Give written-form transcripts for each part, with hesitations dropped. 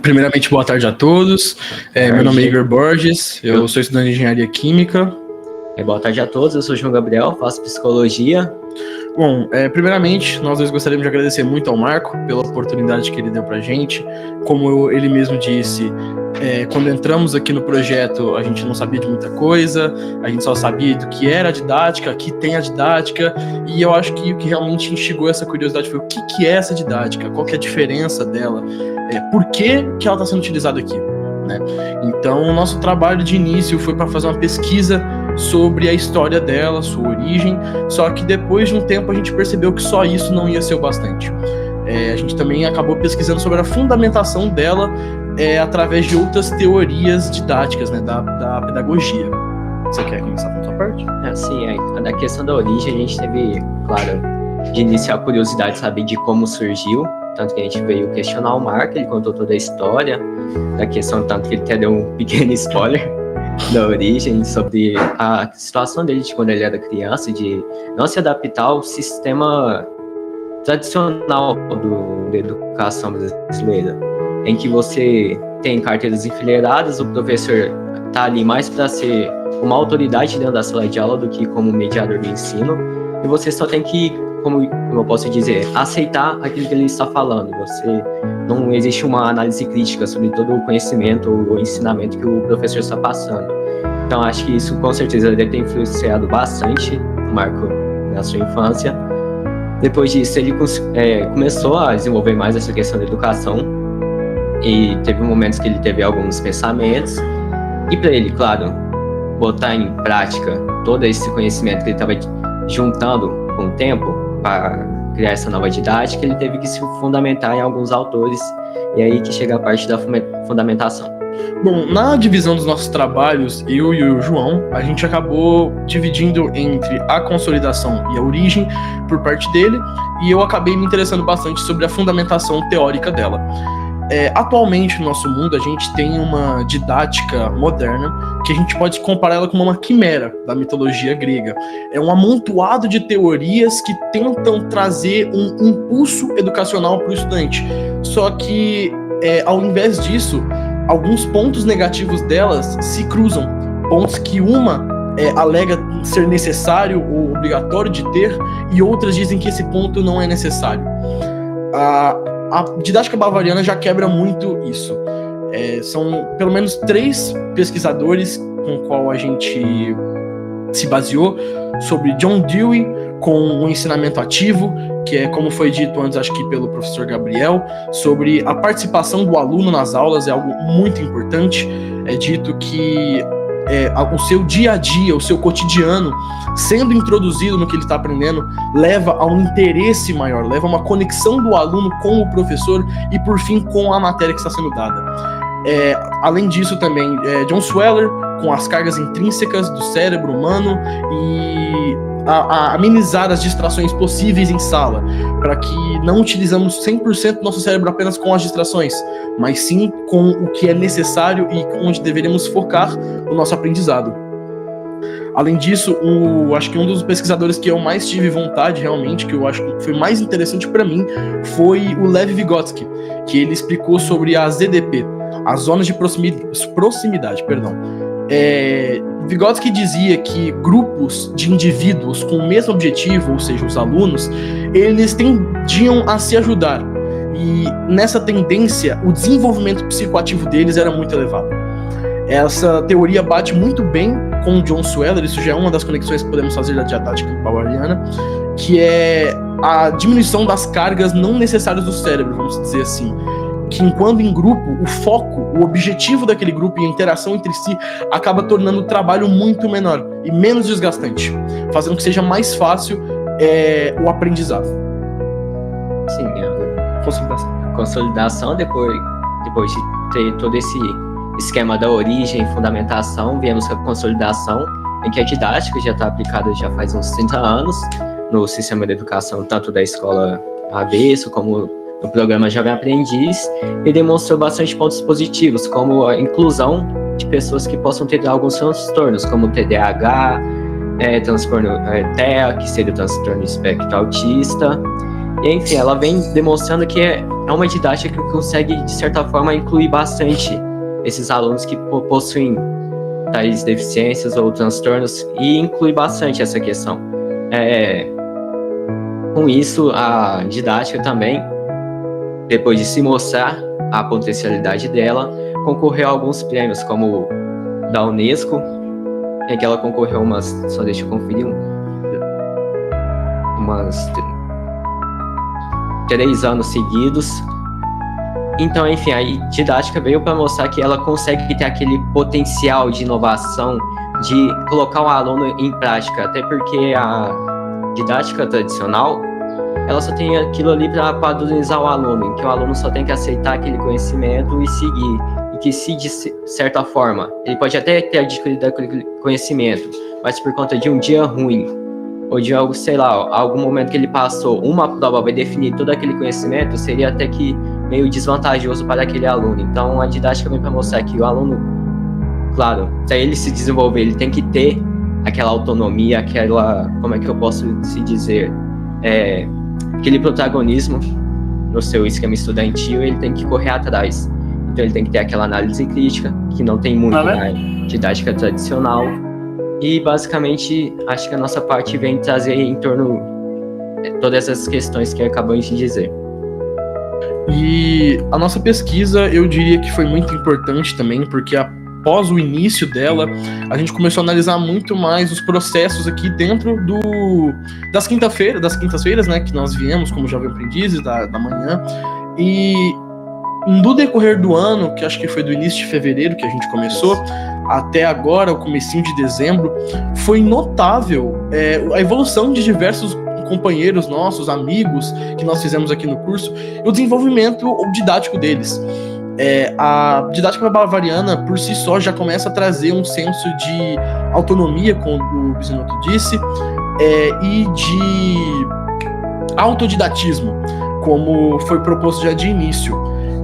Primeiramente, boa tarde a todos. Meu nome é Igor Borges, eu sou estudante de Engenharia Química. Boa tarde a todos, eu sou João Gabriel, faço Psicologia. Bom, primeiramente, nós dois gostaríamos de agradecer muito ao Marco pela oportunidade que ele deu pra gente. Como ele mesmo disse, quando entramos aqui no projeto, a gente não sabia de muita coisa, a gente só sabia do que era a didática, que tem a didática, e eu acho que o que realmente instigou essa curiosidade foi o que é essa didática, qual que é a diferença dela, por que ela está sendo utilizada aqui, né? Então, o nosso trabalho de início foi para fazer uma pesquisa sobre a história dela, sua origem, só que depois de um tempo a gente percebeu que só isso não ia ser o bastante. A gente também acabou pesquisando sobre a fundamentação dela através de outras teorias didáticas, né, da pedagogia. Você quer começar com a sua parte? Sim, da questão da origem a gente teve, claro, de iniciar a curiosidade de saber de como surgiu, tanto que a gente veio questionar o Marco, ele contou toda a história da questão, tanto que ele até deu um pequeno spoiler da origem, sobre a situação dele de quando ele era criança, de não se adaptar ao sistema tradicional da educação brasileira, em que você tem carteiras enfileiradas, o professor está ali mais para ser uma autoridade dentro da sala de aula do que como mediador do ensino, e você só tem que, como eu posso dizer, aceitar aquilo que ele está falando. Não existe uma análise crítica sobre todo o conhecimento ou o ensinamento que o professor está passando. Então, acho que isso, com certeza, deve ter influenciado bastante o Marco na sua infância. Depois disso, ele começou a desenvolver mais essa questão da educação e teve momentos que ele teve alguns pensamentos. E para ele, claro, botar em prática todo esse conhecimento que ele estava juntando com o tempo para criar essa nova didática, ele teve que se fundamentar em alguns autores, e aí que chega a parte da fundamentação. Bom, na divisão dos nossos trabalhos, eu e o João, a gente acabou dividindo entre a consolidação e a origem por parte dele, e eu acabei me interessando bastante sobre a fundamentação teórica dela. Atualmente, no nosso mundo, a gente tem uma didática moderna que a gente pode comparar ela com uma quimera da mitologia grega. É um amontoado de teorias que tentam trazer um impulso educacional para o estudante. Só que, ao invés disso, alguns pontos negativos delas se cruzam. Pontos que uma alega ser necessário ou obrigatório de ter, e outras dizem que esse ponto não é necessário. A didática bavariana já quebra muito isso. São pelo menos 3 pesquisadores com o qual a gente se baseou, sobre John Dewey com o ensinamento ativo, que é, como foi dito antes, acho que pelo professor Gabriel, sobre a participação do aluno nas aulas, é algo muito importante. É dito que o seu dia a dia, o seu cotidiano, sendo introduzido no que ele está aprendendo, leva a um interesse maior, leva a uma conexão do aluno com o professor e, por fim, com a matéria que está sendo dada. Além disso, também, John Sweller, com as cargas intrínsecas do cérebro humano e a amenizar as distrações possíveis em sala, para que não utilizamos 100% do nosso cérebro apenas com as distrações, mas sim com o que é necessário e onde deveremos focar o nosso aprendizado. Além disso, acho que um dos pesquisadores que eu mais tive vontade, realmente, que eu acho que foi mais interessante para mim, foi o Lev Vygotsky, que ele explicou sobre a ZDP, as zonas de proximidade. Vygotsky dizia que grupos de indivíduos com o mesmo objetivo, ou seja, os alunos, eles tendiam a se ajudar. E nessa tendência, o desenvolvimento psicoativo deles era muito elevado. Essa teoria bate muito bem com John Sweller, isso já é uma das conexões que podemos fazer da didática bavariana, que é a diminuição das cargas não necessárias do cérebro, vamos dizer assim. Que enquanto em grupo, o foco, o objetivo daquele grupo e a interação entre si acaba tornando o trabalho muito menor e menos desgastante, fazendo que seja mais fácil o aprendizado. Sim, consolidação, depois de ter todo esse esquema da origem e fundamentação, viemos com a consolidação, em que a didática já está aplicada já faz uns 30 anos no sistema de educação, tanto da escola avesso como no programa Jovem Aprendiz, e demonstrou bastante pontos positivos, como a inclusão de pessoas que possam ter alguns transtornos, como TDAH, transtorno TEA, que seria o transtorno espectro autista. E, enfim, ela vem demonstrando que é uma didática que consegue, de certa forma, incluir bastante esses alunos que possuem tais deficiências ou transtornos, e inclui bastante essa questão. Com isso, a didática também, depois de se mostrar a potencialidade dela, concorreu a alguns prêmios, como da Unesco, em que ela concorreu só deixa eu conferir, umas 3 anos seguidos. Então, enfim, a didática veio para mostrar que ela consegue ter aquele potencial de inovação, de colocar o aluno em prática, até porque a didática tradicional, ela só tem aquilo ali para padronizar o aluno, em que o aluno só tem que aceitar aquele conhecimento e seguir, e que se de certa forma, ele pode até ter adquirido aquele conhecimento, mas por conta de um dia ruim, ou de algo, sei lá, algum momento que ele passou, uma prova vai definir todo aquele conhecimento, seria até que meio desvantajoso para aquele aluno. Então, a didática vem para mostrar que o aluno, claro, para ele se desenvolver, ele tem que ter aquela autonomia, como é que eu posso se dizer, aquele protagonismo no seu esquema estudantil, ele tem que correr atrás. Então, ele tem que ter aquela análise crítica, que não tem muito na didática tradicional. E, basicamente, acho que a nossa parte vem trazer em torno todas essas questões que acabamos de dizer. E a nossa pesquisa, eu diria que foi muito importante também, porque após o início dela, a gente começou a analisar muito mais os processos aqui dentro das quintas-feiras, né, que nós viemos como jovem aprendizes da manhã, e no decorrer do ano, que acho que foi do início de fevereiro que a gente começou, até agora, o comecinho de dezembro, foi notável a evolução de diversos companheiros nossos, amigos que nós fizemos aqui no curso, e o desenvolvimento didático deles. A didática bavariana, por si só, já começa a trazer um senso de autonomia, como o Bisinoto disse, e de autodidatismo, como foi proposto já de início.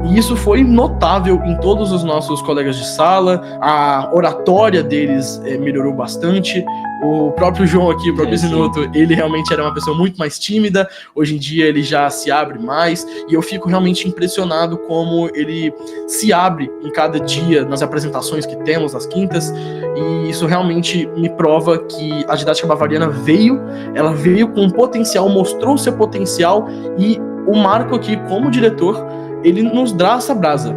E isso foi notável em todos os nossos colegas de sala, a oratória deles melhorou bastante. O próprio João aqui, o próprio Bisinoto, ele realmente era uma pessoa muito mais tímida, hoje em dia ele já se abre mais, e eu fico realmente impressionado como ele se abre em cada dia nas apresentações que temos nas quintas, e isso realmente me prova que a didática bavariana veio com potencial, mostrou seu potencial, e o Marco aqui, como diretor, ele nos dá essa brasa.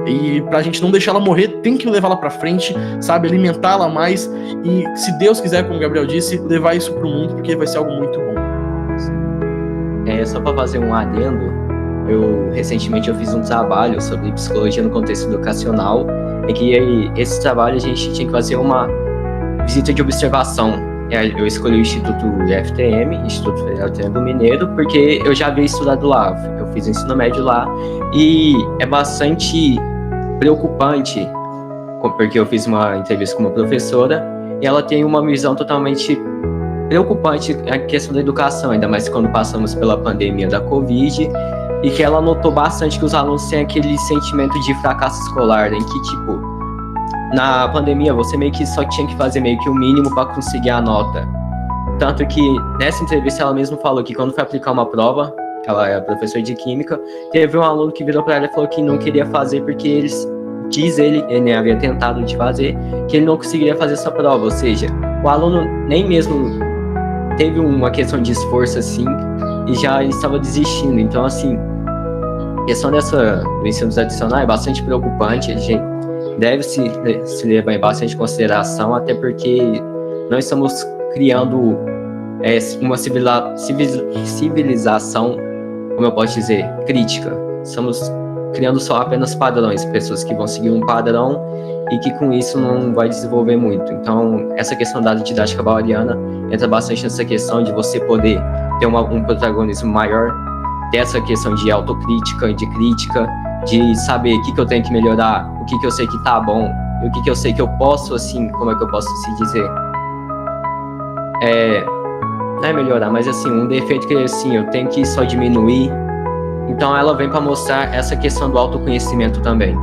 E pra gente não deixar ela morrer, tem que levar ela pra frente, sabe? Alimentá-la mais. E se Deus quiser, como o Gabriel disse, levar isso pro mundo, porque vai ser algo muito bom. Só pra fazer um adendo, recentemente eu fiz um trabalho sobre psicologia no contexto educacional, em que esse trabalho a gente tinha que fazer uma visita de observação. Eu escolhi o Instituto FTM, Instituto Federal do Mineiro, porque eu já havia estudado lá, eu fiz o ensino médio lá, e é bastante preocupante, porque eu fiz uma entrevista com uma professora, e ela tem uma visão totalmente preocupante na questão da educação, ainda mais quando passamos pela pandemia da Covid, e que ela notou bastante que os alunos têm aquele sentimento de fracasso escolar, em que, tipo, na pandemia, você meio que só tinha que fazer meio que o mínimo para conseguir a nota. Tanto que, nessa entrevista, ela mesma falou que quando foi aplicar uma prova, ela é professora de química, teve um aluno que virou para ela e falou que não queria fazer porque ele havia tentado de fazer, que ele não conseguiria fazer essa prova. Ou seja, o aluno nem mesmo teve uma questão de esforço assim, e já estava desistindo. Então, assim, a questão do ensino tradicional é bastante preocupante. A gente deve se levar em bastante consideração, até porque nós estamos criando uma civilização, como eu posso dizer, crítica. Estamos criando só apenas padrões, pessoas que vão seguir um padrão e que com isso não vai desenvolver muito. Então, essa questão da didática bavariana entra bastante nessa questão de você poder ter um protagonismo maior, dessa questão de autocrítica, de crítica, de saber o que eu tenho que melhorar, o que eu sei que tá bom, e o que eu sei que eu posso, assim, como é que eu posso se dizer? Não é melhorar, mas assim, um defeito que assim, eu tenho que só diminuir. Então ela vem para mostrar essa questão do autoconhecimento também.